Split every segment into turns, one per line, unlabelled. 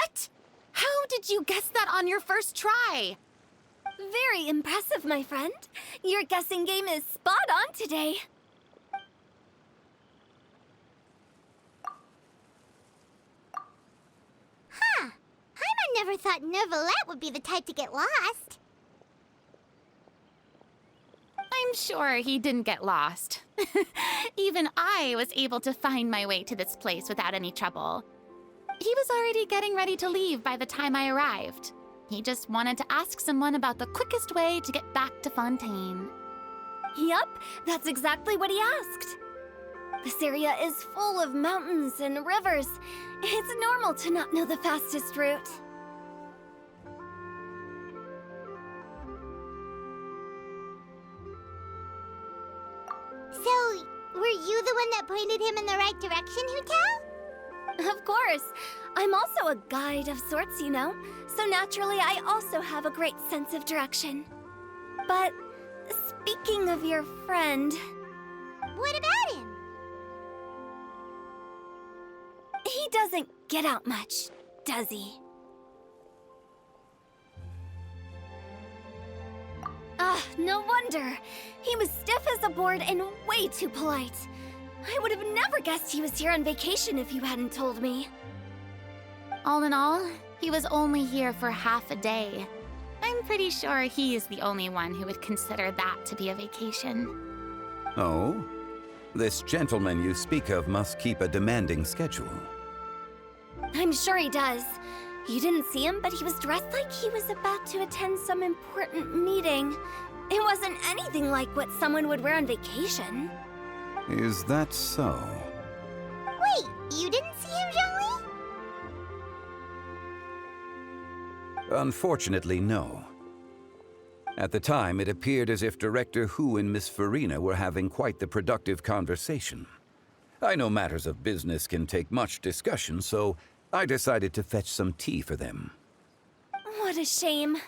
What? How did you guess that on your first try?
Very impressive, my friend. Your guessing game is spot on today.
Huh. Paimon never thought Neuvillette would be the type to get lost.
I'm sure he didn't get lost. Even I was able to find my way to this place without any trouble. He was already getting ready to leave by the time I arrived. He just wanted to ask someone about the quickest way to get back to Fontaine.
Yup, that's exactly what he asked. This area is full of mountains and rivers. It's normal to not know the fastest route.
So, were you the one that pointed him in the right direction, Hu-Tao?
Of course. I'm also a guide of sorts, you know. So naturally, I also have a great sense of direction. But speaking of your friend...
What about him?
He doesn't get out much, does he? Ah, no wonder. He was stiff as a board and way too polite. I would have never guessed he was here on vacation if you hadn't told me.
All in all, he was only here for half a day. I'm pretty sure he is the only one who would consider that to be a vacation.
Oh? This gentleman you speak of must keep a demanding schedule.
I'm sure he does. You didn't see him, but he was dressed like he was about to attend some important meeting. It wasn't anything like what someone would wear on vacation.
Is that so?
Wait, you didn't see him, Zhongli?
Unfortunately, no. At the time, it appeared as if Director Hu and Miss Farina were having quite the productive conversation. I know matters of business can take much discussion, so I decided to fetch some tea for them.
What a shame.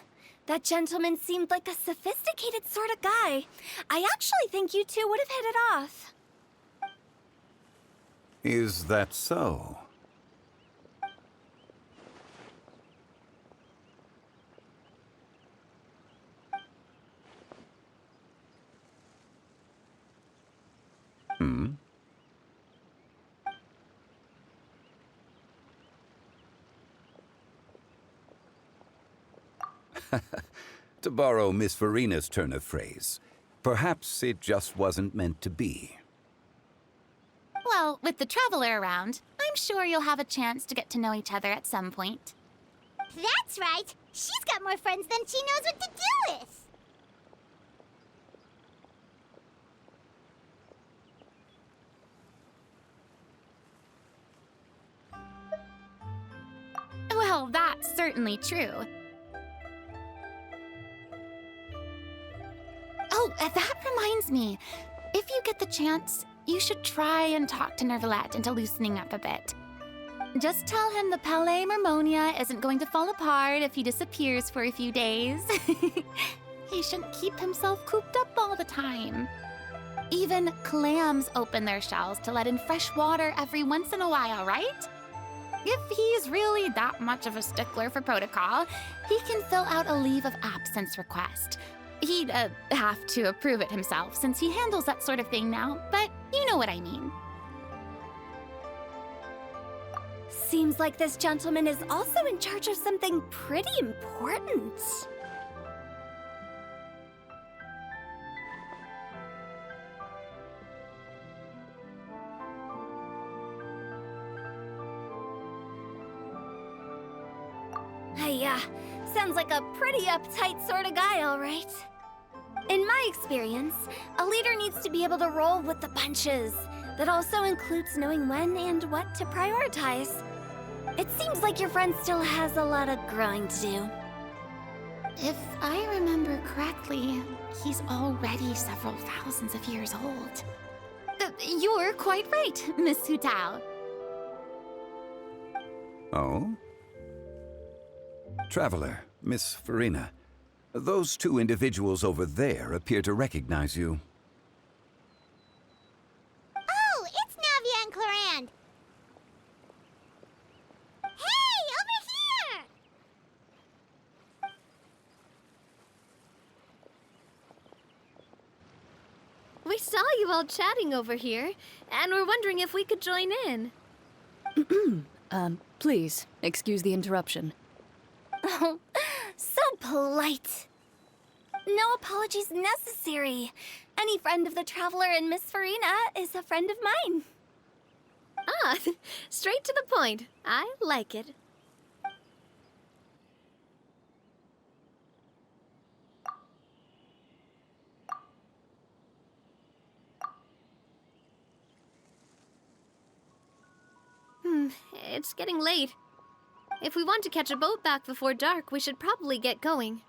That gentleman seemed like a sophisticated sort of guy. I actually think you two would have hit it off.
Is that so? Hmm? To borrow Miss Farina's turn of phrase, perhaps it just wasn't meant to be.
Well, with the Traveler around, I'm sure you'll have a chance to get to know each other at some point.
That's right. She's got more friends than she knows what to do with.
Well, that's certainly true. Oh, that reminds me. If you get the chance, you should try and talk to Neuvillette into loosening up a bit. Just tell him the Palais Mermonia isn't going to fall apart if he disappears for a few days. He shouldn't keep himself cooped up all the time. Even clams open their shells to let in fresh water every once in a while, right? If he's really that much of a stickler for protocol, he can fill out a leave of absence request. He'd have to approve it himself since he handles that sort of thing now, but you know what I mean.
Seems like this gentleman is also in charge of something pretty important. Sounds like a pretty uptight sort of guy, all right. In my experience, a leader needs to be able to roll with the punches. That also includes knowing when and what to prioritize. It seems like your friend still has a lot of growing to do.
If I remember correctly, he's already several thousands of years old. You're quite right, Miss Hu-Tao.
Oh? Traveler, Miss Farina, those two individuals over there appear to recognize you.
Oh, it's Navia and Clorand. Hey, over
saw you all chatting over here, and we're wondering if we could join in.
Please, excuse the interruption.
Oh, so polite. No apologies necessary. Any friend of the Traveler and Miss Farina is a friend of mine. Ah, straight to the point. I like it. It's getting late. If we want to catch a boat back before dark, we should probably get going.